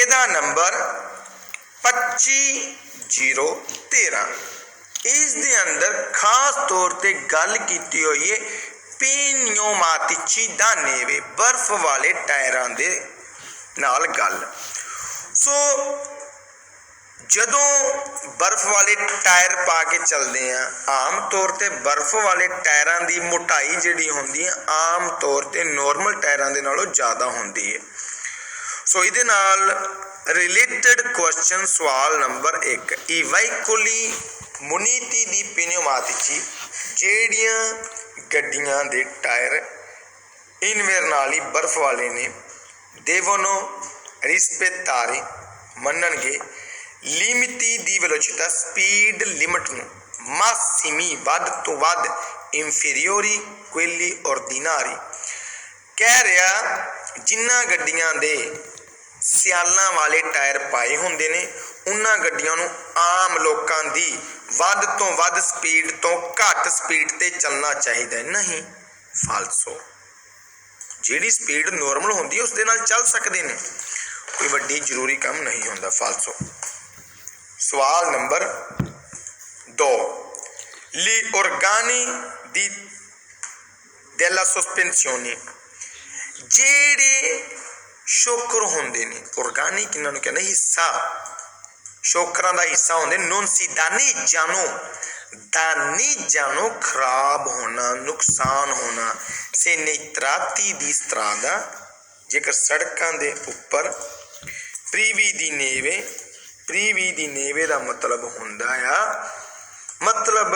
दा नंबर 25/013। इस दे अंदर खास तौर पर गल की हुई है pneumatici दा नेवे, बर्फ वाले टायरां दे नाल गल। सो जदों बर्फ वाले टायर पा के चलते हैं, आम तौर पर बर्फ वाले टायरां की मोटाई जिहड़ी होंदी है आम तौर पर नॉर्मल टायरां दे नालों ज़्यादा होंदी है। सो इहदे नाल रिलेटेड क्वेश्चन सवाल number 1, I veicoli muniti di pneumatici, ਜਿਹੜੀਆਂ ਗੱਡੀਆਂ ਦੇ टायर इनवर्नाली बर्फ वाले ने, devono rispettare ਮੰਨਣਗੇ लिमिटी दी वेलोसिटी स्पीड लिमिट ਨੂੰ मासिमी ਵੱਧ ਤੋਂ ਵੱਧ इंफीरियोरी quelli ordinari। कह रहा जिन्ना गड्डियां दे सियालों वाले टायर पाए होंदे ने उन्हां गड्डियां नूं आम लोकां दी ਵੱਧ ਤੋਂ ਵੱਧ स्पीड तो घट स्पीड ते चलना चाहिए नहीं, फालसो। जिहड़ी स्पीड नॉर्मल होंदी है उस दे नाल चल सकते हैं, कोई वड्डी जरूरी काम नहीं होंदा, फालसो। सवाल नंबर 2, ली ऑर्गानी दी della sospensione, जेड़े शोकर होंदे ने, ऑर्गेनिक इन्हां नूं कहंदे हिस्सा, शोकरां दा हिस्सा होंदे, non si danneggiano खराब होना, नुकसान होना, से नेत्राती दी strada, जेकर सड़कां दे उपर प्रीवी दी नेवे दा मतलब हुंदा आ, मतलब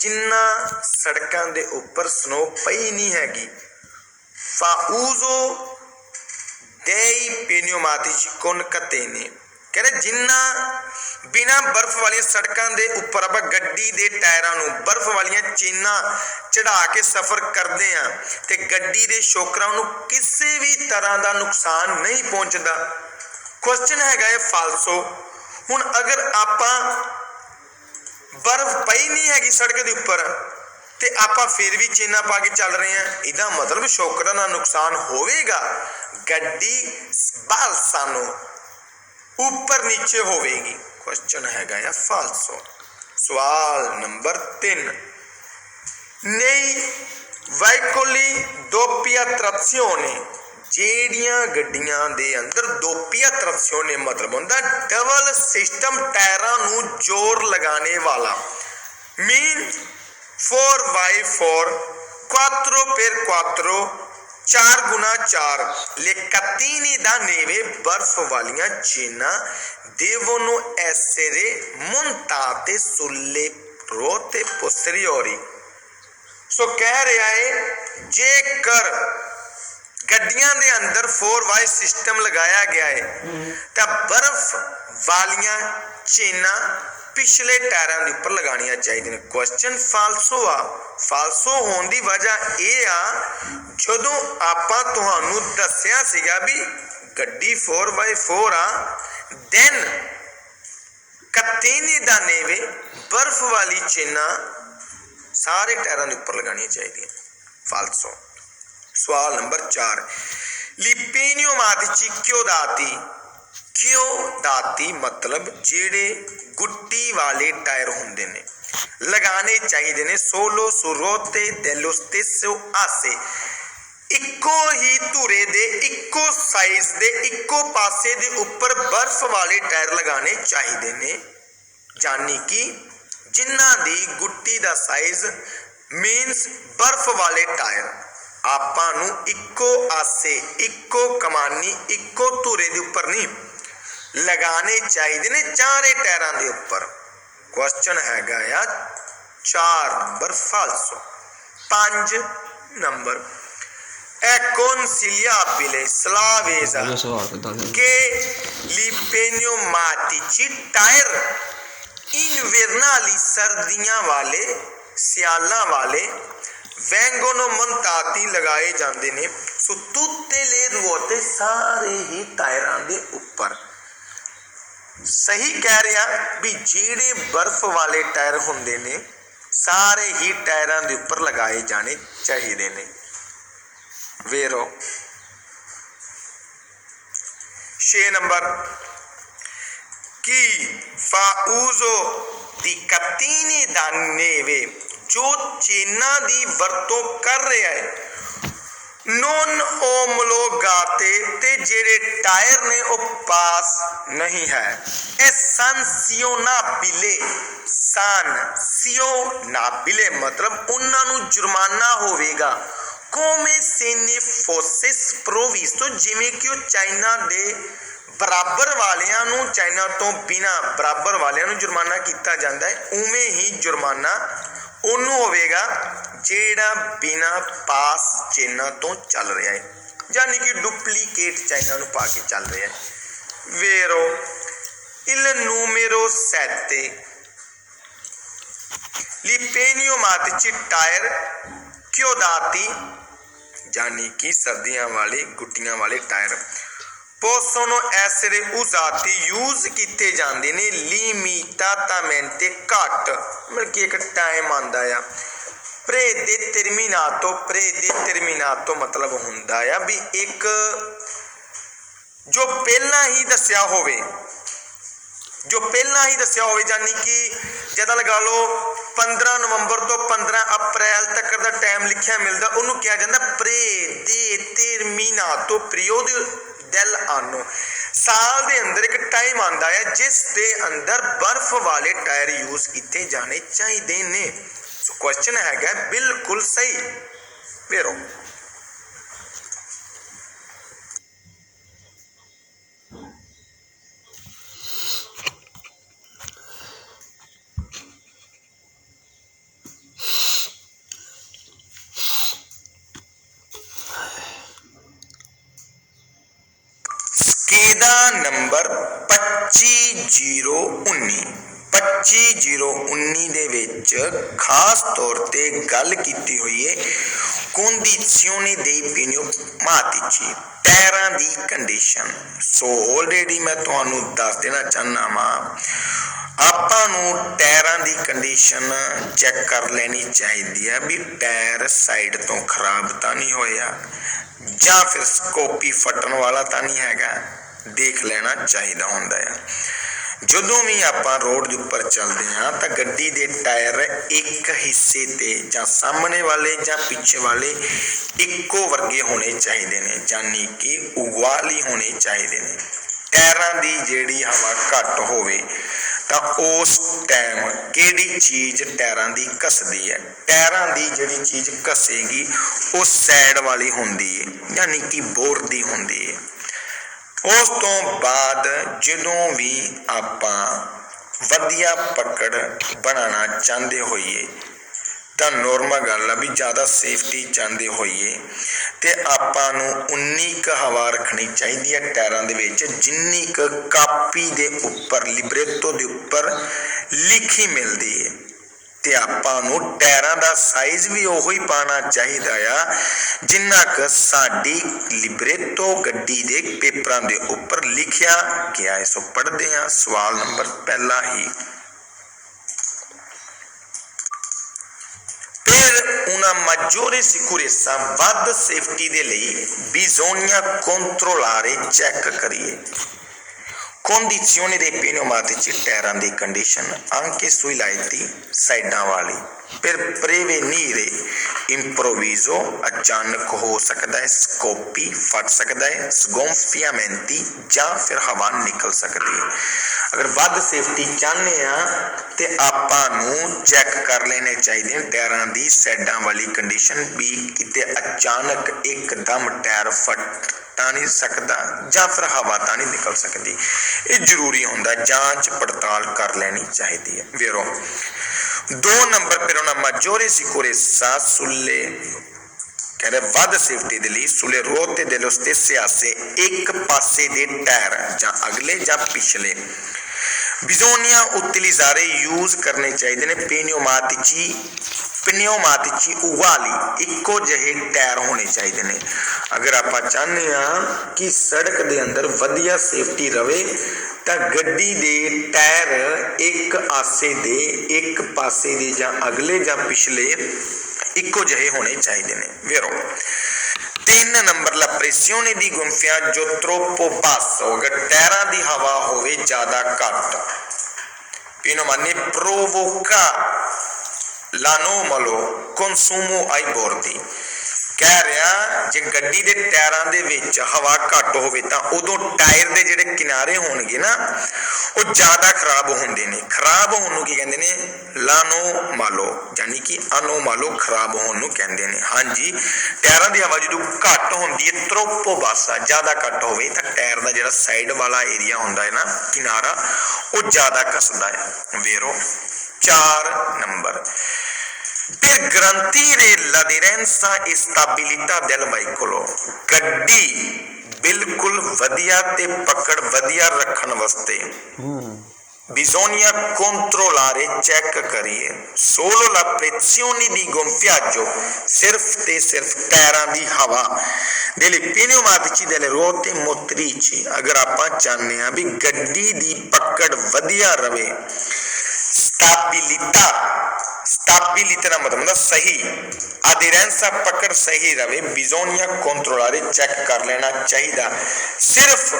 जिन्ना सड़कां दे उपर स्नो पई नहीं हैगी। fa uso dei pneumatici con catene, कह रहे जिन्ना बिना बर्फ वाली सड़कों के उपर आप गड्डी के टायरों बर्फ वाली चेना चढ़ा के सफ़र करते हैं तो गड्डी के शोकरां नूं किसी भी तरह का नुकसान नहीं पहुँचता। क्वेश्चन है फालसो। हुण अगर आप बर्फ पई नहीं हैगी सड़क के उपर तो आप फिर भी चेना पा के चल रहे हैं, इसका मतलब शोकरां का नुकसान होवेगा, गड्डी बालसानो ऊपर नीचे होवेगी। क्वेश्चन है फालसो। सवाल नंबर 3, नहीं वाइकोली दोपिया त्राzione, जेड़ियां गड्डियां दे अंदर दोपिया त्राzione मतलब होंदा डबल सिस्टम टायरां नूं जोर लगाने वाला, mean 4x4 4x4 4x4 le catene da neve बर्फ वालियां चेना devono essere montate sulle ruote posteriori। सो कह रहा है जेकर गड्डियां दे अंदर 4x सिस्टम लगाया गया है तो बर्फ वालियां चेना पिछले टायरों के उपर लगानिया चाहिए। क्वेश्चन फालसो आ। फालसो होने की वजह यह आ जदों आपां तुहानूं दस्सिया सीगा भी गड्डी 4x4 आ, दैन कतेने दा नेवे बर्फ वाली चेना सारे टायरों के उपर लगानिया चाहिए, फालसो। सवाल नंबर 4, pneumatici chiodati मतलब जेड़े गुट्टी वाले टायर होंदे ने लगाने चाहिए ने solo su ruote dello stesso asse, इक्को ही धुरे दे इक्को साइज दे इक्को पासे दे उपर बर्फ वाले टायर लगाने चाहिए ने, जानी कि जिन्ना दी गुट्टी दा साइज मीनस बर्फ वाले टायर आपां नूं इक्को आसे इक्को कमानी इक्को धुरे दे उपर नहीं लगाने चाहिए ने, चारे टायरों के उपर। क्वेश्चन है 4 नंबर फालसो। 5 number è consigliabile slavesa che gli pneumatici tyre invernali सर्दियां वाले सियाला वाले vengono montati लगाए जाते हैं su tutte le ruote सारे ही टायरों के उपर। सही कह रहा भी जेड़े बर्फ वाले टायर होंदे ने सारे ही टायरों के उपर लगाए जाने चाहिए ने। वेरो 6 नंबर कि फाउजो दी कतीनी दा नेवे जो चेना दी वरतों कर रहा है नॉन ओमलोगाते ते जेरे टायर ने वो पास नहीं है ए सांसियोनाबिले सांसियोनाबिले मतलब उन्होंने जुर्माना होवेगा कोमे सेने फोसिस प्रोविस्तो जिमें कि चाइना दे बराबर वालियां नूं चाइना तो बिना बराबर वालियां नूं जुर्माना किया जाता है उवें ही जुर्माना ਉਹਨੂੰ ਹੋਵੇਗਾ ਜਿਹੜਾ ਬਿਨਾ ਪਾਸ ਚੇਨਾਂ ਤੋਂ ਚੱਲ ਰਿਹਾ ਹੈ ਯਾਨੀ ਕਿ ਡੁਪਲੀਕੇਟ ਚਾਈਨਾ ਨੂੰ ਪਾ ਕੇ ਚੱਲ ਰਿਹਾ ਹੈ ਵੇਰੋ il numero 7 li pneumatici tyre chiodati यानी कि सर्दियां वाले गुट्टियां वाले tyre possono essere usati use किए जाते ने limitatamente घट मतलब कि एक टाइम आता है प्रेडेटरमिनातो मतलब होंदा है भी एक जो पहला ही दसिया होवे यानी कि जदा लगा लो 15 नवंबर तो 15 अप्रैल तक का टाइम लिखा मिलता उन्होंने कहा जाता प्रेडेटरमिनातो पीरियड डेल आनो साल के अंदर एक टाइम आता है जिस दे अंदर बर्फ वाले टायर यूज किए जाने चाहिए ने क्वेश्चन है बिल्कुल सही वेरो नंबर 25/019 ਦੇ ਵਿੱਚ ਖਾਸ ਤੌਰ ਤੇ ਗੱਲ ਕੀਤੀ ਹੋਈ ਹੈ condizioni dei pneumatici ਟਾਇਰਾਂ ਦੀ ਕੰਡੀਸ਼ਨ ਸੋ ਆਲਰੇਡੀ ਮੈਂ ਤੁਹਾਨੂੰ ਦੱਸ ਦੇਣਾ ਚਾਹੁੰਦਾ ਵਾਂ ਆਪਾਂ ਨੂੰ ਟਾਇਰਾਂ ਦੀ ਕੰਡੀਸ਼ਨ ਚੈੱਕ ਕਰ ਲੈਣੀ ਚਾਹੀਦੀ ਹੈ ਵੀ ਟਾਇਰ ਸਾਈਡ ਤੋਂ ਖਰਾਬ ਤਾਂ ਨਹੀਂ ਹੋਇਆ ਜਾਂ ਫਿਰ ਸਕੋਪੀ ਫਟਣ ਵਾਲਾ ਤਾਂ ਨਹੀਂ ਹੈਗਾ देख लेना चाहिए होंदा है ਜਦੋਂ ਵੀ ਆਪਾਂ ਰੋਡ ਦੇ ਉੱਪਰ ਚੱਲਦੇ ਹਾਂ ਤਾਂ ਗੱਡੀ ਦੇ ਟਾਇਰ ਇੱਕ ਹਿੱਸੇ ਤੇ ਜਾਂ ਸਾਹਮਣੇ ਵਾਲੇ ਜਾਂ ਪਿੱਛੇ ਵਾਲੇ ਇੱਕੋ ਵਰਗੇ ਹੋਣੇ ਚਾਹੀਦੇ ਨੇ ਯਾਨੀ ਕਿ ਉਗਵਾਲੀ ਹੋਣੇ ਚਾਹੀਦੇ ਨੇ ਟਾਇਰਾਂ ਦੀ ਜਿਹੜੀ ਹਵਾ ਘੱਟ ਹੋਵੇ ਤਾਂ ਉਸ ਟਾਈਮ ਕਿਹੜੀ ਚੀਜ਼ ਟਾਇਰਾਂ ਦੀ ਘਸਦੀ ਹੈ ਟਾਇਰਾਂ ਦੀ ਜਿਹੜੀ ਚੀਜ਼ ਘਸੇਗੀ ਉਹ ਸਾਈਡ ਵਾਲੀ ਹੁੰਦੀ ਹੈ ਯਾਨੀ ਕਿ ਬੋਰ ਦੀ ਹੁੰਦੀ ਹੈ ਉਸ ਤੋਂ ਬਾਅਦ ਜਦੋਂ ਵੀ ਆਪਾਂ ਵਧੀਆ ਪਕੜ ਬਣਾਉਣਾ ਚਾਹੁੰਦੇ ਹੋਈਏ ਤਾਂ ਨੋਰਮਲ ਗੱਲ ਆ ਵੀ ਜ਼ਿਆਦਾ ਸੇਫਟੀ ਚਾਹੁੰਦੇ ਹੋਈਏ ਤੇ ਆਪਾਂ ਨੂੰ ਉਨੀ ਕੁ ਹਵਾ ਰੱਖਣੀ ਚਾਹੀਦੀ ਹੈ ਟਾਇਰਾਂ ਦੇ ਵਿੱਚ ਜਿੰਨੀ ਕੁ ਕਾਪੀ ਦੇ ਉੱਪਰ ਲਿਬਰੇਟੋ ਦੇ ਉੱਪਰ ਲਿਖੀ ਮਿਲਦੀ ਹੈ ਤੇ ਆਪਾਂ ਨੂੰ ਟਾਇਰਾਂ ਦਾ ਸਾਈਜ਼ ਵੀ ਉਹੋ ਹੀ ਪਾਣਾ ਚਾਹੀਦਾ ਆ ਜਿੰਨਾ ਕੁ ਸਾਡੀ ਲਿਬਰੇਟੋ ਗੱਡੀ ਦੇ ਪੇਪਰਾਂ ਦੇ ਉੱਪਰ ਲਿਖਿਆ ਗਿਆ ਹੈ ਸੋ ਪੜ੍ਹਦੇ ਹਾਂ ਸਵਾਲ ਨੰਬਰ ਪਹਿਲਾ ਹੀ per una maggiore sicurezza ਵੱਧ ਸੇਫਟੀ ਦੇ ਲਈ bisogna controllare ਚੈੱਕ ਕਰੀਏ condizioni dei pneumatici टायरां di condition anche sui lati साइडां वाली per prevenire improvviso अचानक हो सकता है स्कोपी फट सकता है sgonfiamenti ਜਾਂ ਫਿਰ ਹਵਾ ਨਿਕਲ ਸਕਦੀ ਹੈ अगर ਵੱਧ ਸੇਫਟੀ ਚਾਹੁੰਦੇ ਆ ਤੇ ਆਪਾਂ ਨੂੰ ਚੈੱਕ ਕਰ ਲੈਣੇ ਚਾਹੀਦੇ ਨੇ ਟਾਇਰਾਂ ਦੀ ਸਾਈਡਾਂ ਵਾਲੀ ਕੰਡੀਸ਼ਨ ਵੀ ਕਿਤੇ ਅਚਾਨਕ ਇੱਕਦਮ ਟਾਇਰ ਫਟ ਤਾਂ ਨਹੀਂ ਸਕਦਾ ਜਾਂ ਫਿਰ ਹਵਾ ਤਾਂ ਨਹੀਂ ਨਿਕਲ ਸਕਦੀ ਇਹ ਜ਼ਰੂਰੀ ਹੁੰਦਾ ਜਾਂਚ ਪੜਤਾਲ ਕਰ ਲੈਣੀ ਚਾਹੀਦੀ ਹੈ ਵੇਰੋ 2 number per una maggiore sicurezza sulle ਕਹਿੰਦੇ ਵੱਧ ਸੇਫਟੀ ਦੇ ਲਈ sulle ruote dello stesso asse ਇੱਕ ਪਾਸੇ ਦੇ ਟਾਇਰ ਜਾਂ ਅਗਲੇ ਜਾਂ ਪਿਛਲੇ bisogna utilizzare यूज करने चाहिए ने pneumatici uguali ਇੱਕੋ ਜਿਹੇ ਟਾਇਰ ਹੋਣੇ ਚਾਹੀਦੇ ਨੇ ਅਗਰ ਆਪਾਂ ਚਾਹੁੰਦੇ ਆ ਕਿ ਸੜਕ ਦੇ ਅੰਦਰ ਵਧੀਆ ਸੇਫਟੀ ਰਵੇ ਤਾਂ ਗੱਡੀ ਦੇ ਟਾਇਰ ਇੱਕ ਆਸੇ ਦੇ ਇੱਕ ਪਾਸੇ ਦੇ ਜਾਂ ਅਗਲੇ ਜਾਂ ਪਿਛਲੇ ਇੱਕੋ ਜਿਹੇ ਹੋਣੇ ਚਾਹੀਦੇ ਨੇ ਵੇਰੋ 3 3 नंबर ला pressione di gonfiaggio troppo basso, अगर टायरां दी हवा होवे ज़्यादा घट। Pneumonia provoca l'anomalo consumo ai bordi, कह रहा जे गड्डी दे टायरां दे विच हवा घट होवे तां उदों टायर दे जिहड़े किनारे होणगे ना वो ज़्यादा खराब होंदे ने। खराब होण नूं की कहंदे ने? लानोमालो, यानी कि अनोमालो खराब होण नूं कहंदे ने। हाँ जी, टायरां दी हवा जदों घट होंदी है, त्रोपो बासा ज़्यादा घट होवे तां टायर दा जिहड़ा साइड वाला एरिया हुंदा है ना, किनारा, वो ज़्यादा घसदा है। वेरो 4 number, per garantire l'aderenza e stabilità del veicolo, गड्डी बिल्कुल वधिया ते पकड़ वधिया रखण वास्ते bisogna controllare, चेक करिए, solo la pressione di gonfiaggio, सिर्फ ते सिर्फ टायरां दी हवा, delle pneumatici delle ruote motrici, अगर आपां चाहने आ भी गड्डी दी पकड़ वधिया रवे, स्टेबिलिटा, स्टेबिलिटी का मतलब सही, अधेरेंसा पकड़ सही रवे, बिजोनिया कंट्रोलारे चेक कर लेना चाहिए। सिर्फ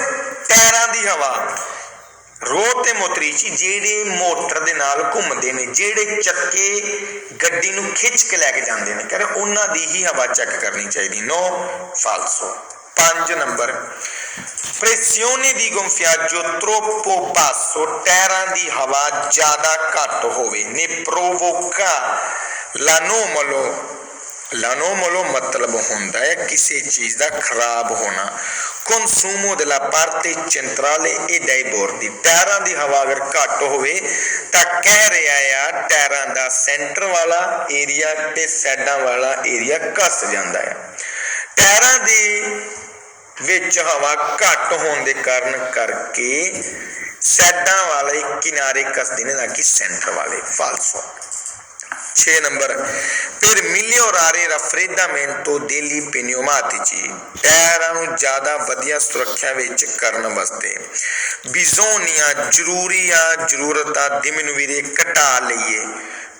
टायरां दी हवा, रोड ते मोतरीची जेड़े मोटर दे नाल घूमदे ने, जेड़े चक्के गड्डी नूं खिच के लैके जांदे ने, कह रहे उन्हां दी ही हवा चेक करनी चाहिए। नो फाल्सो। 5 number, pressione di gonfiaggio troppo basso, टायरां दी हवा ज़्यादा घट होवे, ने provoca l'anomalo, l'anomalo मतलब होंदा है किसी चीज़ का खराब होना, consumo della parte centrale e dai bordi, टायरां दी हवा अगर घट होवे तां कह रहा है टायरां दा सेंटर वाला एरिया ते साइडां वाला एरिया घस जांदा है। टायरां दी विच हवा घट होने के कारण करके साइडां वाले किनारे कसदे ने, ना कि सेंटर वाले। फाल्सो। 6 number, per migliorare il raffreddamento degli pneumatici, टायरां नूं ज़्यादा वधिया सुरक्षा विच करन वास्ते bisogna जरूरत diminuire घटा लईए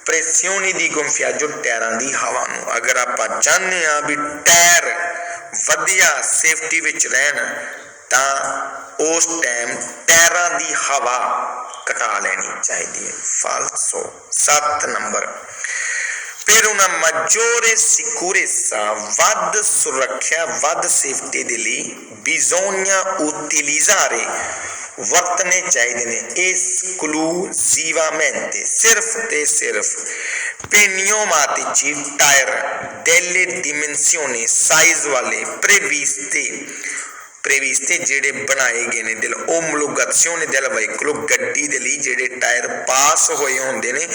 pressione di gonfiaggio, टायरां दी हवा नूं। अगर आपां चाहने आ भी टायर वधिया सेफ्टी विच रहन तां उस टाइम टायरां दी हवा घटा लेनी चाहिए। फाल्सो। 7 number, per una maggiore sicurezza, वध सुरक्षा, वध सेफ्टी दे लई bisogna utilizzare, वरतने चाहिए ने esclusivamente, सिर्फ ते सिर्फ pneumatici tyre delle dimensioni, size वाले previsti जेड़े बनाए गए ने दिल ओमलोगाzione del veicolo, गड्डी दे लई जेड़े टायर पास होए होंदे ने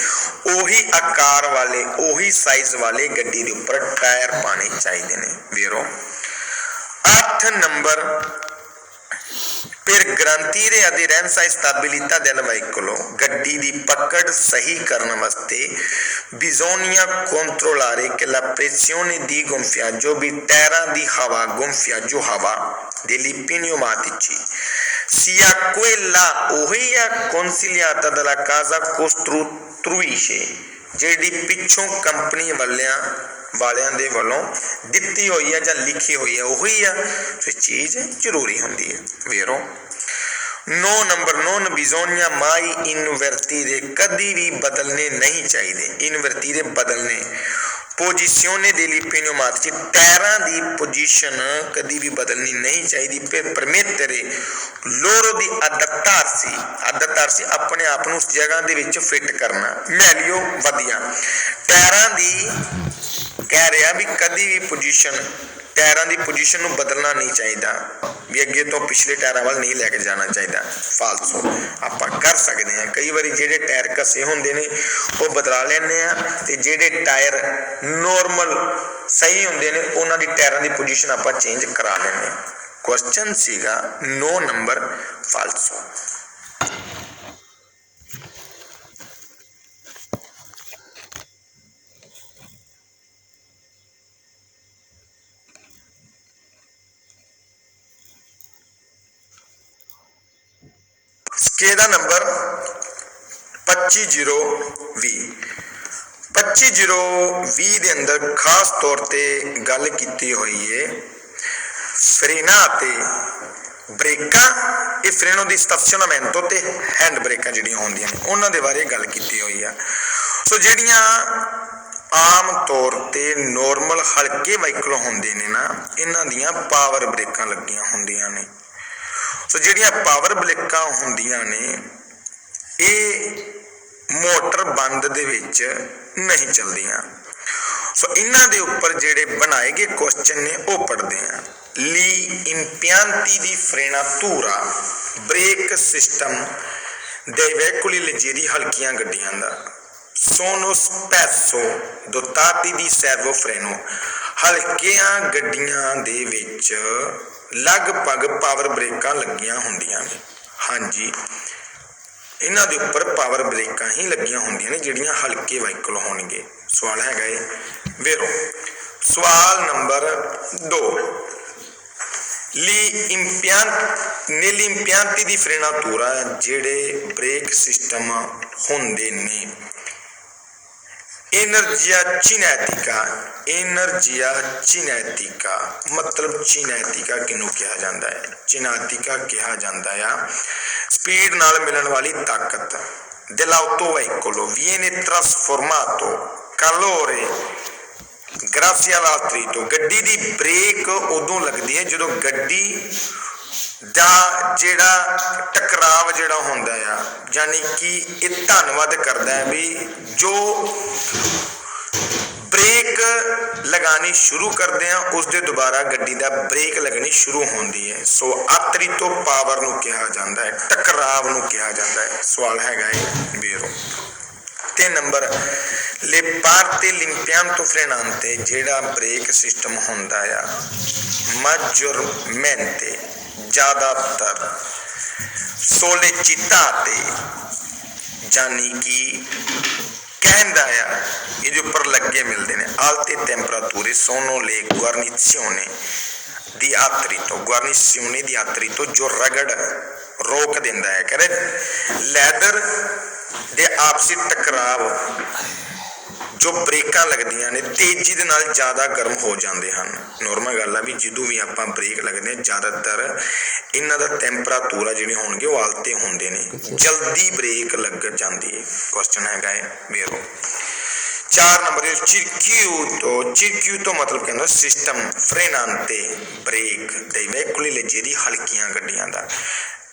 ओही आकार वाले, ओही साइज वाले गड्डी दे उपर टायर पाने चाहिए ने। वेरो 8 number, per garantire aderenza e stabilità del veicolo, गड्डी दी पकड़ सही करने वास्ते bisogna controllare che la pressione di gonfiaggio, भी टायरां दी हवा, gonfiaggio हवा degli pneumatici, sia quella ओही consigliata dalla casa costruttrice, जेड़ी पिछों कंपनी वालियां दे वालों दिती हुई है या लिखी हुई है, वही है फिर चीज़ जरूरी होंदी है। वेरो 9 number, non bisogna mai invertire, कभी भी बदलने नहीं चाहिए, इन्वर्टीरे बदलने, पोजिशिone degli pneumatici, टायरां दी पोजिशन कभी भी बदलनी नहीं चाहिए, per permettere loro di adattarsi अपने आप नूं उस जगह दे विच फिट करना। मैलियो वधिया, टायरां दी कह रहा भी कभी भी पोजिशन, टायरां दी पोजिशन नूं बदलना नहीं चाहिए, भी अगे तो पिछले टायरां वाल नहीं लैके जाना चाहिए। फाल्सो। आपां कर सकते हैं, कई बार जेडे टायर घसे होंदे ने वो बदला लैंदे आ, ते जेडे टायर नॉर्मल सही होंदे ने उन्हां दी टायरां दी पोजिशन आपां चेंज करा लैंदे। क्वेश्चन सीगा 9 नंबर फाल्सो। स्केदा नंबर 25/020 25/020 के अंदर खास तौर पर गल की हुई है ਫਰੇਨਾਂ ਅਤੇ ਬ੍ਰੇਕਾਂ, ਇਹ ਫਰੇਨੋ ਦੀ ਸਟੇਸ਼ਨਮੈਂਟੋ ਤੇ ਹੈਂਡ ਬ੍ਰੇਕਾਂ ਜਿਹੜੀਆਂ ਹੁੰਦੀਆਂ ਨੇ ਉਹਨਾਂ ਦੇ ਬਾਰੇ ਗੱਲ ਕੀਤੀ ਹੋਈ ਆ। ਸੋ ਜਿਹੜੀਆਂ ਆਮ ਤੌਰ ਤੇ ਨੋਰਮਲ ਹਲਕੇ ਵਾਹੀਕਲ ਹੁੰਦੇ ਨੇ ਨਾ, ਇਹਨਾਂ ਦੀਆਂ ਪਾਵਰ ਬ੍ਰੇਕਾਂ ਲੱਗੀਆਂ ਹੁੰਦੀਆਂ ਨੇ। ਸੋ ਜਿਹੜੀਆਂ ਪਾਵਰ ਬ੍ਰੇਕਾਂ ਹੁੰਦੀਆਂ ਨੇ ਇਹ ਮੋਟਰ ਬੰਦ ਦੇ ਵਿੱਚ ਨਹੀਂ ਚੱਲਦੀਆਂ। ਸੋ ਇਹਨਾਂ ਦੇ ਉੱਪਰ ਜਿਹੜੇ ਬਣਾਏ ਗਏ ਕੁਐਸਚਨ ਨੇ ਉਹ ਪੜ੍ਹਦੇ ਆ। ਲੀ impianti di frenatura brake system dei veicoli leggeri, ਹਲਕੀਆਂ ਗੱਡੀਆਂ ਦਾ sono spesso dotati di servo freno, ਹਲਕੀਆਂ ਗੱਡੀਆਂ ਦੇ ਵਿੱਚ ਲਗਭਗ ਪਾਵਰ ਬ੍ਰੇਕਾਂ ਲੱਗੀਆਂ ਹੁੰਦੀਆਂ ਨੇ। ਹਾਂਜੀ, ਇਹਨਾਂ ਦੇ ਉੱਪਰ ਪਾਵਰ ਬ੍ਰੇਕਾਂ ਹੀ ਲੱਗੀਆਂ ਹੁੰਦੀਆਂ ਨੇ ਜਿਹੜੀਆਂ ਹਲਕੇ ਵਾਹੀਕਲ ਹੋਣਗੇ। ਸਵਾਲ ਹੈਗਾ ਏ ਵੇਰੋ। ਸਵਾਲ number 2, negli impianti di frenatura ਜਿਹੜੇ ਬ੍ਰੇਕ ਸਿਸਟਮ ਹੁੰਦੇ ਨੇ, एनर्जिया cinetica मतलब cinetica किनू कहा जाता है? cinetica कहा जाता है स्पीड नाल मिलन वाली ताकत। dell'autoveicolo viene trasformato calore grazie all'attrito, गड्डी दी ब्रेक उदों लगती है जो गड्डी ਦਾ ਜਿਹੜਾ ਟਕਰਾਵ ਜਿਹੜਾ ਹੁੰਦਾ ਆ, ਯਾਨੀ ਕਿ ਇਹ ਧੰਨਵਾਦ ਕਰਦਾ ਹੈ ਵੀ ਜੋ ਬ੍ਰੇਕ ਲਗਾਣੀ ਸ਼ੁਰੂ ਕਰਦੇ ਆ ਉਸ ਦੇ ਦੁਬਾਰਾ ਗੱਡੀ ਦਾ ਬ੍ਰੇਕ ਲੱਗਣੀ ਸ਼ੁਰੂ ਹੁੰਦੀ ਹੈ। ਸੋ ਆਤਰੀਤੋ ਪਾਵਰ ਨੂੰ ਕਿਹਾ ਜਾਂਦਾ ਹੈ, ਟਕਰਾਵ ਨੂੰ ਕਿਹਾ ਜਾਂਦਾ ਹੈ। ਸਵਾਲ ਹੈਗਾ ਹੈ ਬੇਰੋ। 3 number le parte l'impianto frenante ਜਿਹੜਾ ਬ੍ਰੇਕ ਸਿਸਟਮ ਹੁੰਦਾ ਆ maggiormente ਜ਼ਿਆਦਾਤਰ sollecitato यानी कि कहता है ये जो पर लगे मिलते हैं alte temperature sono le guarnizioni di attrito, guarnizioni di attrito जो रगड़ रोक देता है। कह रहे लैदर दे आपसी टकराव जो ब्रेकां लगदियां ने तेजी दे नाल ज़्यादा गर्म हो जाते हैं। नॉर्मल गल है भी जदों भी आपां ब्रेक लगदे हैं ज़्यादातर इन्हां दा टैंपरातूर जिहड़े होणगे वो आलते होंदे ने, जल्दी ब्रेक लग जाती है। क्वेश्चन हैगा है वेरो। 4 नंबर circuito मतलब कहंदा सिस्टम फ्रेनांते ब्रेक दे veicoli leggeri, हल्कियां गड्डियां दा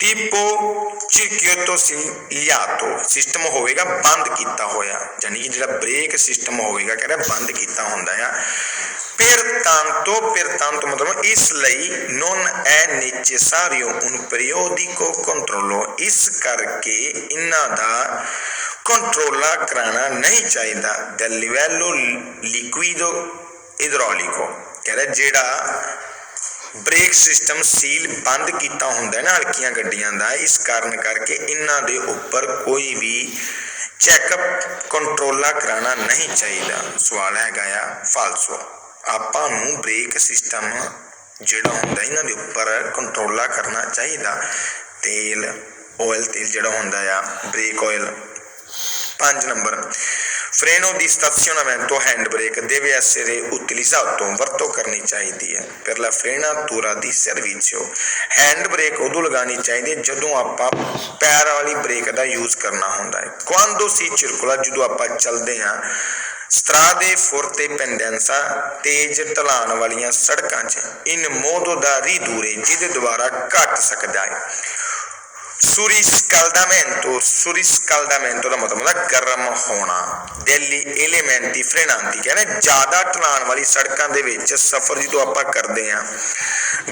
tipo circuito siliato सिस्टम होएगा बंद किया होया, यानी कि जिहड़ा ब्रेक सिस्टम होएगा कह रहा बंद किया होंदा है। pertanto मतलब इसलिए non è necessario un periodico controllo, इस करके इन्हां दा कंट्रोला कराना नहीं चाहिए। del livello liquido idraulico कह रहा जिहड़ा ब्रेक सिस्टम सील बंद किया होंदा ना हल्कियां गड्डियां दा, इस कारण करके इन्हां दे उपर कोई भी चैकअप कंट्रोला कराना नहीं चाहिए। सवाल हैगा आ फालसो। आपां नूं ब्रेक सिस्टम जिहड़ा होंदा इन्हां दे उपर कंट्रोला करना चाहिए। तेल तेल जिहड़ा होंदा आ ब्रेक ऑयल। 5 नंबर फ्रेनो di stazionamento hand brake deve essere utilizzato, वरतों करनी चाहिए है। per la frenatura di servizio hand brake उदों लगानी चाहिए जदों आपां पैर वाली ब्रेक का यूज करना होंदा है। quando si circola जदों आपां चलदे हां strade forte pendenza तेज ढलान वालियां सड़कां च in modo da ridurre जिहदे द्वारा घट सकदा है। surriscaldamento का मतलब गर्म होना degli elementi frenanti कहने ज़्यादा ढलान वाली सड़कों के विच सफर जो आप करते हैं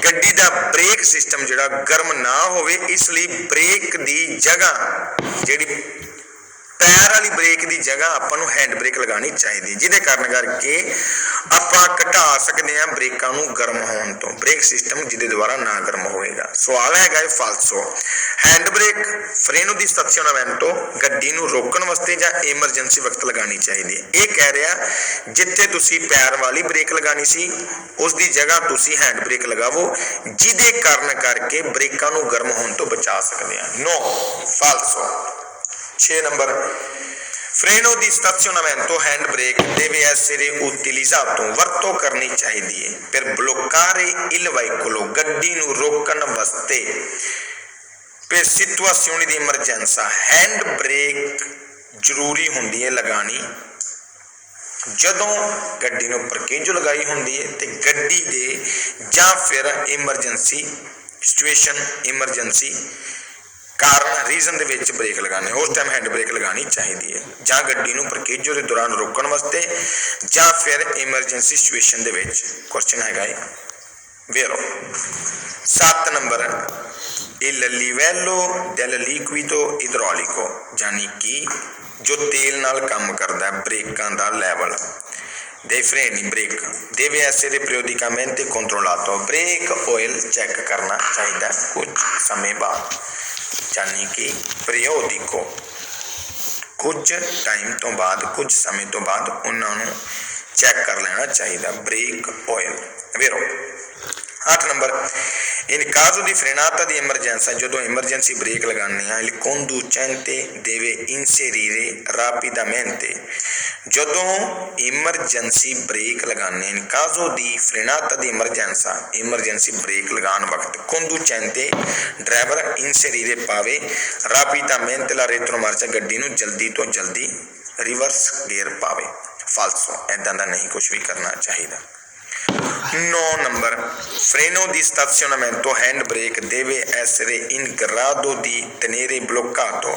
गड्डी का ब्रेक सिस्टम जिहड़ा गर्म ना होवे, इसलिए ब्रेक की जगह जिहड़ी पैर वाली ब्रेक की जगह आपां नूं हैंड ब्रेक लगानी चाहिए, जिहदे कारण करके आपां घटा सकते हैं ब्रेकां नूं गर्म होने तो, ब्रेक सिस्टम जिहदे द्वारा ना गर्म होएगा। सवाल हैगा फालसो। हैंड ब्रेक फ्रेनो दी स्टेशनमेंटो गड्डी नूं रोकण वास्ते जां एमरजेंसी वक्त लगानी चाहिए। ये कह रहा जिथे तुसी पैर वाली ब्रेक लगानी सी उस दी जगह तुसी हैंड ब्रेक लगावो, जिहदे कारण करके ब्रेकां नूं गर्म होने तो बचा सकते हैं। नो फालसो। 6 नंबर फ्रेनो दी स्टेशनमेंटो hand brake deve essere utilizzato ਵਰਤੋਂ ਕਰਨੀ ਚਾਹੀਦੀ ਹੈ per bloccare il veicolo ਗੱਡੀ ਨੂੰ ਰੋਕਣ ਵਾਸਤੇ per situazioni di emergenza hand brake ਜ਼ਰੂਰੀ ਹੁੰਦੀ ਹੈ ਲਗਾਣੀ ਜਦੋਂ ਗੱਡੀ ਨੂੰ ਪਰਕੇਜੋ ਲਗਾਈ ਹੁੰਦੀ ਹੈ ਤੇ ਗੱਡੀ ਦੇ ਜਾਂ ਫਿਰ ਐਮਰਜੈਂਸੀ ਸਿਚੁਏਸ਼ਨ ਐਮਰਜੈਂਸੀ ਕਾਰਨ ਰੀਜ਼ਨ ਦੇ ਵਿੱਚ ਬ੍ਰੇਕ ਲਗਾਣੇ ਉਸ ਟਾਈਮ ਹੈਂਡ ਬ੍ਰੇਕ ਲਗਾਣੀ ਚਾਹੀਦੀ ਹੈ ਜਾਂ ਗੱਡੀ ਨੂੰ ਪਰਕੇਜੋ ਦੇ ਦੌਰਾਨ ਰੋਕਣ ਵਾਸਤੇ ਜਾਂ ਫਿਰ ਐਮਰਜੈਂਸੀ ਸਿਚੁਏਸ਼ਨ ਦੇ ਵਿੱਚ ਕੁਐਸਚਨ ਹੈਗਾ ਹੈ ਵੇਰੋ 7 number il livello del liquido idraulico यानी कि जो तेल नाल काम करता है ब्रेकां दा level dei freni brake deve essere periodicamente controllato brake oil check करना चाहिए कुछ समय बाद यानी कि periodico कुछ टाइम तो बाद कुछ समय तो बाद उन्होंने चेक कर लेना चाहिए ब्रेक ऑयल वेरो 8 number in caso di frenata di emergenza ਜਦੋਂ emergency brake ਲਗਾਉਣੀ ਹੈ il conducente deve inserire rapidamente ਜਦੋਂ emergency brake ਲਗਾਉਣੀ in caso di frenata di emergenza emergency brake ਲਗਾਉਣ ਵਕਤ conducente driver inserire ਪਾਵੇ rapidamente la retromarcia ਗੱਡੀ ਨੂੰ ਜਲਦੀ ਤੋਂ ਜਲਦੀ ਰਿਵਰਸ ਗੇਅਰ ਪਾਵੇ ਫਾਲਸੋ ਐਦਾਂ ਦਾ ਨਹੀਂ ਕੁਝ ਵੀ ਕਰਨਾ ਚਾਹੀਦਾ 9 number freno di stazionamento hand brake deve essere in grado di tenere bloccato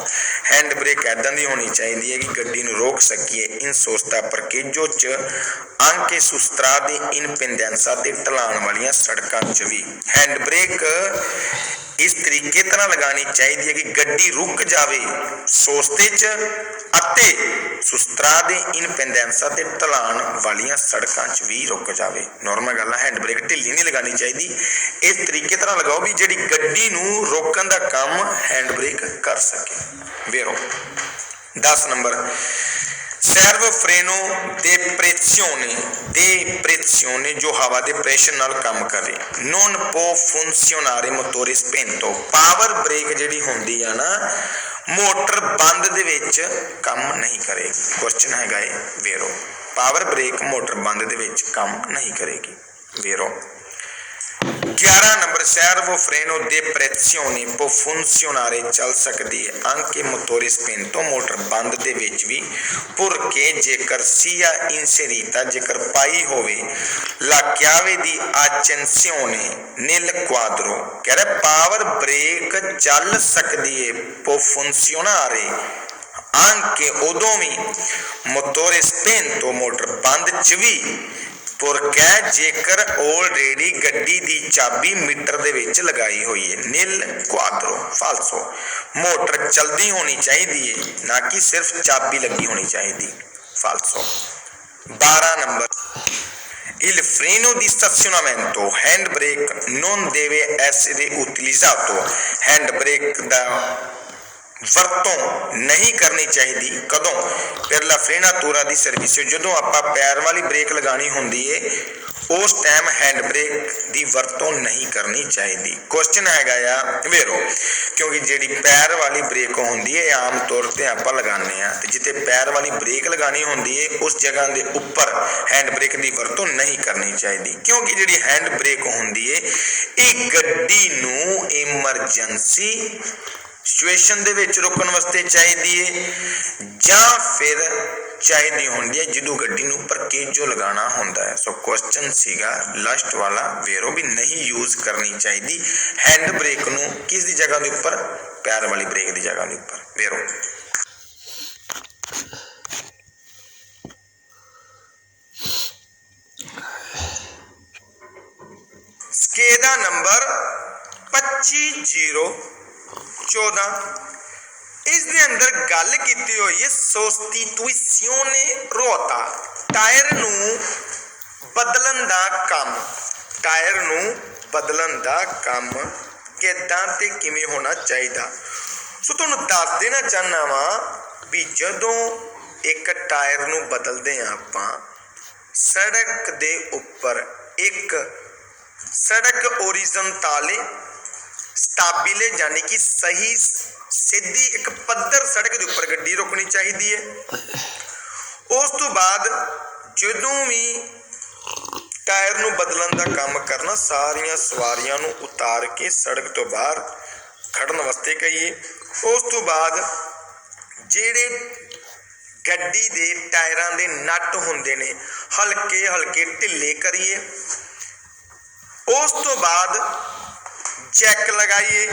hand brake ऐदां दी होनी चाहिए कि गड्डी नूं रोक सकीए in sosta parcheggio च anche su strade in pendenza ते ढलान वालियां सड़कां च भी hand brake इस तरीके तरह लगानी चाहिए कि गड्डी रुक जाए सोस्ते च अते सुस्त्रादे इन पेंडेंसा ते ढलान वालियां सड़कां च भी रुक जाए नॉर्मल गल है हैंड ब्रेक ढिली नहीं लगानी चाहिए इस तरीके तरह लगाओ भी जिहड़ी गड्डी नूं रोकण दा काम हैंड ब्रेक कर सके वेरो 10 नंबर सर्व फ्रेनो दे प्रेसिone जो हवा दे प्रेशर नाल काम करे non può funzionare motore spento power brake जिहड़ी हुंदी है ना मोटर बंद दे विच काम नहीं करेगी क्वेश्चन हैगा है वेरो पावर ब्रेक मोटर बंद दे विच काम नहीं करेगी वेरो 11 number servo freno de pressione può funzionare चल सकती है anche motore spento मोटर बंद दे विच भी purché जेकर sia inserita जेकर पाई होवे la chiave di accensione nel quadro कह रहा पावर ब्रेक चल सकती है può funzionare anche उदों भी मोटोरे spento मोटर बंद च भी पुरकै जेकर ऑलरेडी गड्डी दी चाबी मीटर दे विच लगाई हुई है नील क्वाद्रो फाल्सो मोटर चलती होनी चाहिए ना कि सिर्फ चाबी लगी होनी चाहिए फाल्सो 12 number il freno di stazionamento hand brake non deve essere utilizzato hand brake da ਵਰਤੋਂ नहीं करनी चाहिए कदों पहला फ्रेनातुरा दी सर्विस जो आप पैर वाली ब्रेक लगानी होंदी है उस टाइम हैंड ब्रेक दी वरतों नहीं करनी चाहिए क्वेश्चन हैगा या वेरो क्योंकि जी पैर वाली ब्रेक होंदी है आम तौर पर आप लगाने तो जिते पैर वाली ब्रेक लगानी होंदी है उस जगह के उपर हैंड ब्रेक की वरतों नहीं करनी चाहिए क्योंकि जी हैंड ब्रेक होंदी है ये गड्डी नूं एमरजेंसी सिचुएशन दे विच रोकण वास्ते चाहिए जां फिर चाहिए होंदी है जदों गड्डी नूं परकेजो लगाना होंदा है सो क्वेश्चन सीगा लास्ट वाला वेरो भी नहीं यूज करनी चाहिए हैंड ब्रेक नूं किस दी जगह दे उपर पैर वाली ब्रेक दी जगह दे उपर वेरो स्केदा नंबर 25/014 इस दे अंदर गल कीती हुई है सोस्टिट्यूशियोने रोता टायर नूं बदलन दा काम टायर नूं बदलन दा काम किदां ते किवें होना चाहिए सो तुहानूं दस देना चाहना वा भी जदों एक टायर नूं बदलदे आ आपां सड़क दे उपर एक सड़क ओरिजोंटाले स्टाबिले यानी कि सही सीधी एक पद्धर सड़क के उपर गड्डी रोकनी चाहिए है। उस तो बाद जदों भी टायर नूं बदलन का काम करना, सारिया सवारियां नूं उतार के सड़क तो बाहर खड़न वास्ते कहिए। उस तो बाद जिहड़े गड्डी दे टायरां दे नट हुंदे ने हल्के हल्के ढिले करिए। उस तो बाद जैक लगाइए।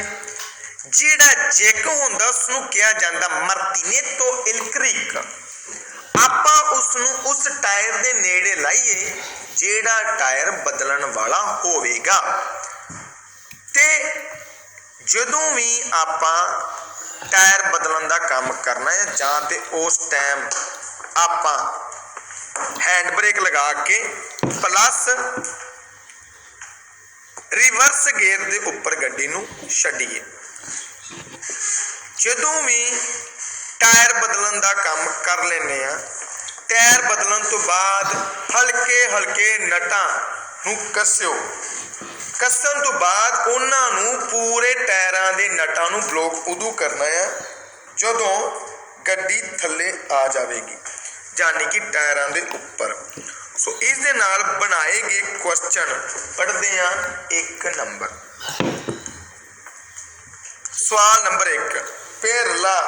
जिहड़ा जैक हुंदा उसनूं कहा जांदा मार्टिनेटो इल क्रिक। आपां उसनूं उस टायर दे नेड़े लाइए जिहड़ा टायर बदलन वाला होवेगा। ते जदों भी आपां टायर बदलन का काम करना है जां ते उस टाइम आपां हैंड ब्रेक लगा के प्लस रिवर्स गेयर के उपर गड्डी नूं छड्डीए। जदों भी टायर बदलन का काम कर लेने आ, टायर बदलन तो बाद हल्के हल्के नटां नूं कस्सिओ। कस्सण तो बाद उन्हां नूं पूरे टायरां दे नटां नूं ब्लॉक उदों करना है जदों गड्डी थल्ले आ जाएगी, यानी कि टायरां दे उपर। सो इस दे नाल बनाए गए क्वेश्चन पढ़ते हैं। 1 नंबर सवाल नंबर 1, per la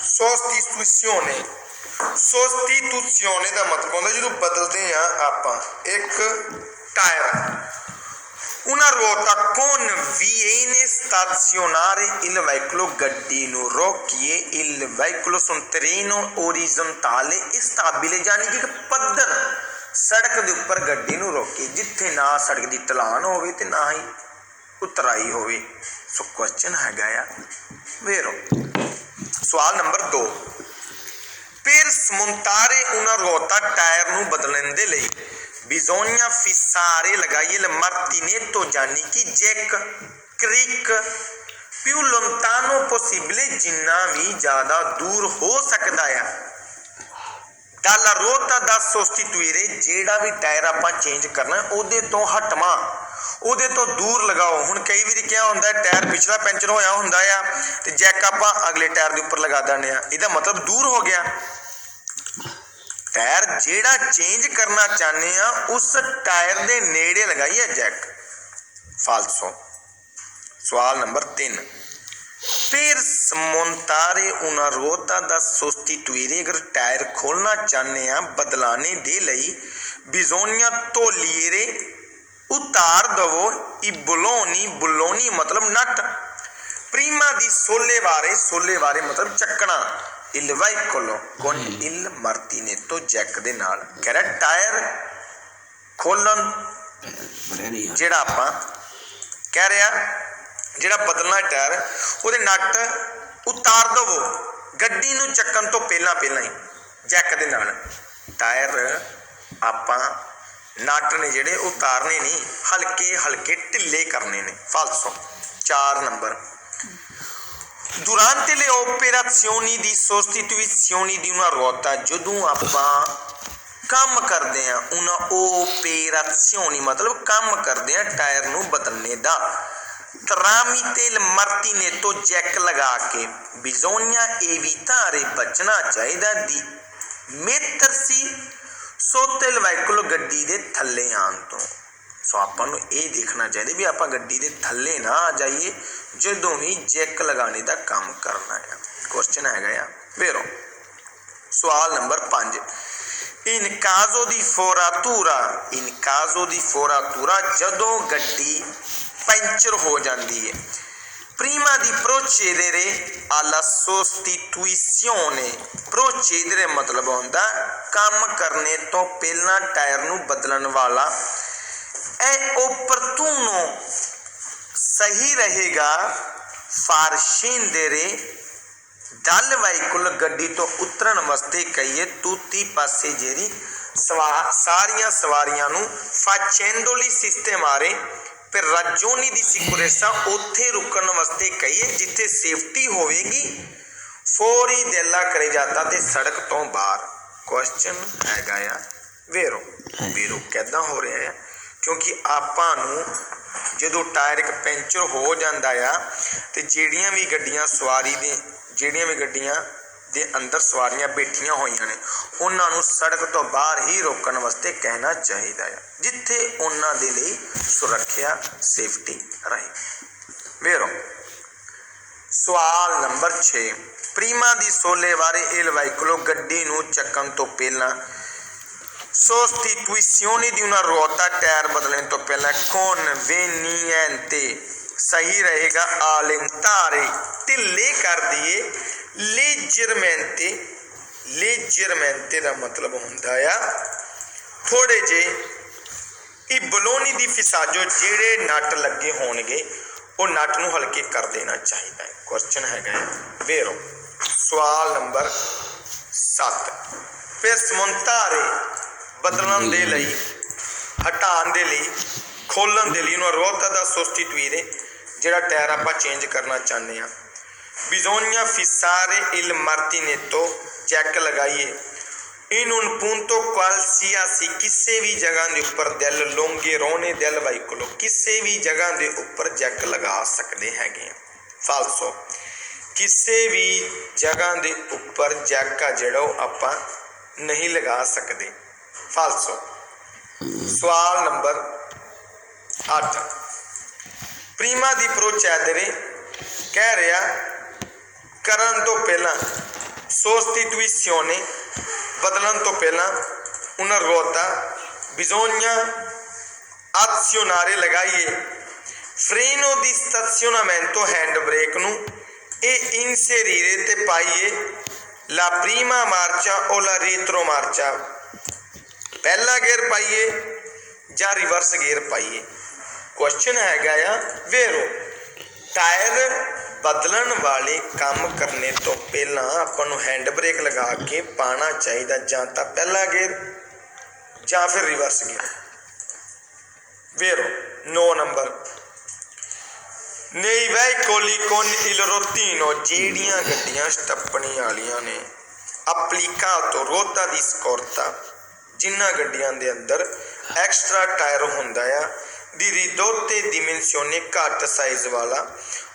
sostituzione। सोस्टिट्यूशियोने का मतलब होता जो बदलते हैं आप एक tyre. una ruota con viene stazionare il veicolo, गड्डी नूं रोकिए il veicolo su un terreno orizzontale e stabile, यानी कि पद्धर सड़क के उपर गड्डी नूं रोकिए जिथे ना सड़क की ढलान होवे ते ना ही उतराई होवे। सो क्वेश्चन हैगा आ वेरो। सवाल number 2, per smontare una ruota tyre नूं बदलण दे लई bisogna fissare लगाइए il martinetto, यानी कि जैक क्रिक più lontano possibile, जिन्ना भी ज़्यादा दूर हो सकता है। dalla ruota da sostituire, जेड़ा भी टायर आपां चेंज करना उहदे तो हटवा उहदे तो दूर लगाओ। हुण कई वारी क्या हुंदा है टायर पिछला पैंचर होया हुंदा आ ते जैक आपां अगले टायर दे उपर लगा दिंदे आ, इहदा मतलब दूर हो गया। टायर जेड़ा चेंज करना चाहते हैं उस टायर दे नेड़े लगाइए जैक। फालसो। सवाल number 3, per smontare una ruota da sostituire, अगर टायर खोलना चाहते हैं बदलाने दे लई bisogna togliere, उतार दवो i bulloni, बुलोनी मतलब नट, prima di sollevare मतलब चकना il veicolo con il martinetto, jack दे नाल। कह रहा टायर खोलन जेड़ा आपां कह रहा जेड़ा बदलना टायर उहदे नट उतार दवो गड्डी नूं चक्कन तो पहला ही जैक दे नाल। टायर आपां नट ने जेड़े उतारने नहीं, हल्के हल्के ढिले करने ने। फालसो। 4 number durante le operazioni di sostituzione di una ruota, जदों आपां काम करते हैं una operazioni मतलब काम करते हैं टायर नूं बदलने दा tramite il martinetto, जैक लगा के bisogna evitare, बचना चाहिए di mettersi sotto il veicolo, गड्डी दे थल्ले आन तो। सो आपां नूं ये देखना चाहिए भी आपां गड्डी दे थल्ले ना आ जाइए जदों भी जैक लगाने का काम करना है। क्वेश्चन हैगा आ वेरो। सवाल number 5, in caso di foratura, जदों गड्डी पंचर हो जाती है prima di procedere alla sostituzione, procedere मतलब होंदा काम करने तो पहला टायर नूं बदलन वाला è opportuno, सही रहेगा far scendere dal veicolo, गड्डी तो उतरन वास्ते कहिए tutti passeggeri, सारियां सवारियां नूं facendoli sistemare per ragioni di sicurezza, उत्थे रुकन वास्ते कहिए जिथे सेफ्टी होवेगी फौरी देला करे जाता ते सड़क तो बाहर। क्वेश्चन हैगा आ वेरो। वेरो किदां हो रहा है क्योंकि आपां नूं जदों टायर एक पैंचर हो जाता आ ते जिहड़ियां भी गड्डियां सवारी दे ਜਿਹੜੀਆਂ ਵੀ ਗੱਡੀਆਂ ਦੇ ਅੰਦਰ ਸਵਾਰੀਆਂ ਬੈਠੀਆਂ ਹੋਈਆਂ ਨੇ ਉਹਨਾਂ ਨੂੰ ਸੜਕ ਤੋਂ ਬਾਹਰ ਹੀ ਰੋਕਣ ਵਾਸਤੇ ਕਹਿਣਾ ਚਾਹੀਦਾ ਹੈ, ਜਿੱਥੇ ਉਹਨਾਂ ਦੇ ਲਈ ਸੁਰੱਖਿਆ ਸੇਫਟੀ ਰਹੇ। ਵੇਰੋ ਸਵਾਲ number 6, prima di sollevare il veicolo, ਗੱਡੀ ਨੂੰ ਚੱਕਣ ਤੋਂ ਪਹਿਲਾਂ sostituzione di una ruota, tyre ਬਦਲਣ ਤੋਂ ਪਹਿਲਾਂ conveniente ਸਹੀ ਰਹੇਗਾ allentare ਢਿੱਲੇ ਕਰ ਦਈਏ, leggermente leggermente ਦਾ ਮਤਲਬ ਹੁੰਦਾ ਆ ਥੋੜੇ ਜਿਹੇ, ਇਹ ਬਲੋਨੀ ਦੀ ਫਿਸਾਜੋ ਜਿਹੜੇ ਨਟ ਲੱਗੇ ਹੋਣਗੇ ਉਹ ਨਟ ਨੂੰ ਹਲਕੇ ਕਰ ਦੇਣਾ ਚਾਹੀਦਾ ਹੈ। ਕੁਐਸਚਨ ਹੈਗਾ ਵੇਰੋ ਸਵਾਲ ਨੰਬਰ 7, ਫਿਰ ਸਮੁੰਤਾਰੇ ਬਦਲਣ ਦੇ ਲਈ, ਹਟਾਉਣ ਦੇ ਲਈ, ਖੋਲਣ ਦੇ ਲਈ ਉਹਨੂੰ ਰੋਤਾ ਦਾ sostituire ਜਿਹੜਾ ਟਾਇਰ ਆਪਾਂ ਚੇਂਜ ਕਰਨਾ ਚਾਹੁੰਦੇ ਹਾਂ। bisogna fissare il martinetto check ਲਗਾਈਏ, in un punto qualsiasi ਕਿਸੇ ਵੀ ਜਗ੍ਹਾ ਦੇ ਉੱਪਰ del longerone del veicolo ਕਿਸੇ ਵੀ ਜਗ੍ਹਾ ਦੇ ਉੱਪਰ ਜੈਕ ਲਗਾ ਸਕਦੇ ਹੈਗੇ। ਫਾਲਸੋ ਕਿਸੇ ਵੀ ਜਗ੍ਹਾ ਦੇ ਉੱਪਰ ਜੈਕ ਆ ਜਿਹੜਾ ਉਹ ਆਪਾਂ ਨਹੀਂ ਲਗਾ ਸਕਦੇ। ਫਾਲਸੋ ਸਵਾਲ ਨੰਬਰ 8, prima di procedere ਕਹਿ ਰਿਹਾ ਕਰਨ ਤੋਂ ਪਹਿਲਾਂ, sostituzione ਬਦਲਣ ਤੋਂ ਪਹਿਲਾਂ, una ruota bisogna azionare ਲਗਾਈਏ, freno di stazionamento hand break ਨੂੰ ਇਹ inserire ਤੇ ਪਾਈਏ, la prima marcia o la retro marcia ਪਹਿਲਾ ਗੇਅਰ ਪਾਈਏ ਜਾਂ ਰਿਵਰਸ ਗੇਅਰ ਪਾਈਏ। ਕੁਐਸਚਨ ਹੈਗਾ ਆ ਵੇਰੋ ਟਾਇਰ ਬਦਲਣ ਵਾਲੇ ਕੰਮ ਕਰਨੇ ਤੋਂ ਪਹਿਲਾਂ ਆਪਾਂ ਨੂੰ ਹੈਂਡ ਬ੍ਰੇਕ ਲਗਾ ਕੇ ਪਾਉਣਾ ਚਾਹੀਦਾ, ਜਾਂ ਤਾਂ ਪਹਿਲਾ ਗੇਅਰ ਜਾਂ ਫਿਰ ਰਿਵਰਸ ਗੇਅਰ। ਵੇਰੋ 9 number, nei veicoli con il rottino ਜਿਹੜੀਆਂ ਗੱਡੀਆਂ ਸਟੱਪਣੀ ਵਾਲੀਆਂ ਨੇ, applicato ruota di scorta ਜਿਨ੍ਹਾਂ ਗੱਡੀਆਂ ਦੇ ਅੰਦਰ ਐਕਸਟਰਾ ਟਾਇਰ ਹੁੰਦਾ ਆ, ਦੀ ridotte dimensione ਘੱਟ ਸਾਈਜ਼ ਵਾਲਾ,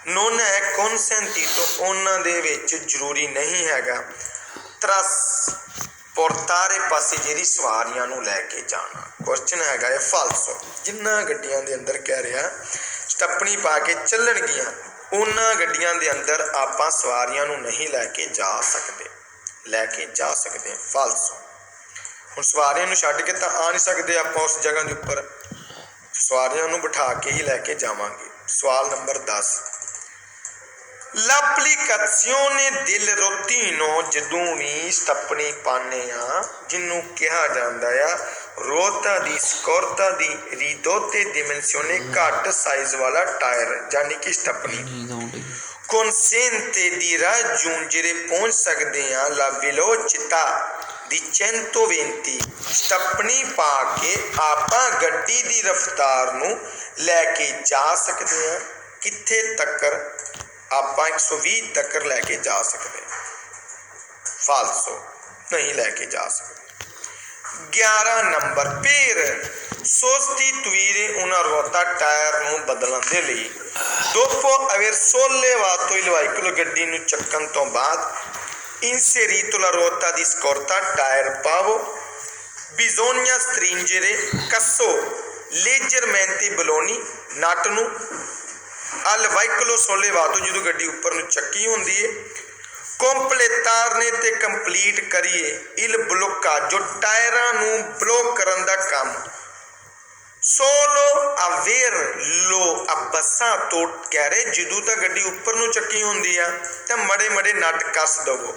non è consentito ਉਹਨਾਂ ਦੇ ਵਿੱਚ ਜ਼ਰੂਰੀ ਨਹੀਂ ਹੈਗਾ, trasportare passeggeri ਸਵਾਰੀਆਂ ਨੂੰ ਲੈ ਕੇ ਜਾਣਾ। ਕੁਐਸਚਨ ਹੈਗਾ ਹੈ ਫਾਲਸੋ ਜਿਨ੍ਹਾਂ ਗੱਡੀਆਂ ਦੇ ਅੰਦਰ ਕਹਿ ਰਿਹਾ ਸਟੱਪਣੀ ਪਾ ਕੇ ਚੱਲਣਗੀਆਂ ਉਹਨਾਂ ਗੱਡੀਆਂ ਦੇ ਅੰਦਰ ਆਪਾਂ ਸਵਾਰੀਆਂ ਨੂੰ ਨਹੀਂ ਲੈ ਕੇ ਜਾ ਸਕਦੇ। ਫਾਲਸੋ ਹੁਣ ਸਵਾਰੀਆਂ ਨੂੰ ਛੱਡ ਕੇ ਤਾਂ ਆ ਨਹੀਂ ਸਕਦੇ ਆਪਾਂ ਉਸ ਜਗ੍ਹਾ ਦੇ ਉੱਪਰ, ਸਵਾਰੀਆਂ ਨੂੰ ਬਿਠਾ ਕੇ ਹੀ ਲੈ ਕੇ ਜਾਵਾਂਗੇ। ਸਵਾਲ ਨੰਬਰ 10, l'applicazione del rottino ਜਦੋਂ ਵੀ ਸਟੱਪਣੀ ਪਾਉਂਦੇ ਆ ਜਿਹਨੂੰ ਕਿਹਾ ਜਾਂਦਾ ਆ ਰੋਤਾ ਦੀ ਸਕੋਰਤਾ ਦੀ ridotte dimensione ਘੱਟ ਸਾਈਜ਼ ਵਾਲਾ ਟਾਇਰ ਯਾਨੀ ਕਿ ਸਟੱਪਣੀ consente di raggiungere ਪਹੁੰਚ ਸਕਦੇ ਆ la velocità ਦੀ 120 ਸਟੱਪਣੀ ਪਾ ਕੇ ਆਪਾਂ ਗੱਡੀ ਦੀ ਰਫ਼ਤਾਰ ਨੂੰ ਲੈ ਕੇ ਜਾ ਸਕਦੇ ਹਾਂ। ਕਿੱਥੇ ਤੱਕ? ਆਪਾਂ 120 ਤੱਕ ਲੈ ਕੇ ਜਾ ਸਕਦੇ। ਫਾਲਸੋ ਨਹੀਂ ਲੈ ਕੇ ਜਾ ਸਕਦੇ। 11 number, per sostituire una ruota tyre ਨੂੰ ਬਦਲਣ ਦੇ ਲਈ, dopo aver sollevato il veicolo ਗੱਡੀ ਨੂੰ ਚੱਕਣ ਤੋਂ ਬਾਅਦ, inserito la ruota di scorta tyre ਪਾਵੋ, bisogna stringere ਕੱਸੋ leggermente ਬਲੋਨੀ ਨਟ ਨੂੰ, al veicolo sollevato ਜਦੋਂ ਗੱਡੀ ਉੱਪਰ ਨੂੰ ਚੱਕੀ ਹੁੰਦੀ ਹੈ, completare ਤੇ ਕੰਪਲੀਟ ਕਰੀਏ il bloccaggio ਟਾਇਰਾਂ ਨੂੰ ਬਲੌਕ ਕਰਨ ਦਾ ਕੰਮ, solo averlo abbassato ਕਹਿ ਰਹੇ ਜਦੋਂ ਤਾਂ ਗੱਡੀ ਉੱਪਰ ਨੂੰ ਚੱਕੀ ਹੁੰਦੀ ਆ ਤਾਂ ਮੜੇ ਨਟ ਕੱਸ ਦਵੋ।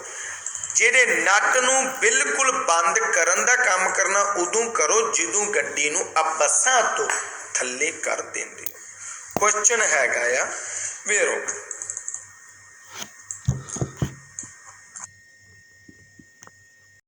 ਜਿਹੜੇ ਨਟ ਨੂੰ ਬਿਲਕੁਲ ਬੰਦ ਕਰਨ ਦਾ ਕੰਮ ਕਰਨਾ ਉਦੋਂ ਕਰੋ ਜਦੋਂ ਗੱਡੀ ਨੂੰ abbassato ਥੱਲੇ ਕਰ ਦਿੰਦੇ। ਕੁਐਸਚਨ ਹੈਗਾ ਆ ਵੇਰੋ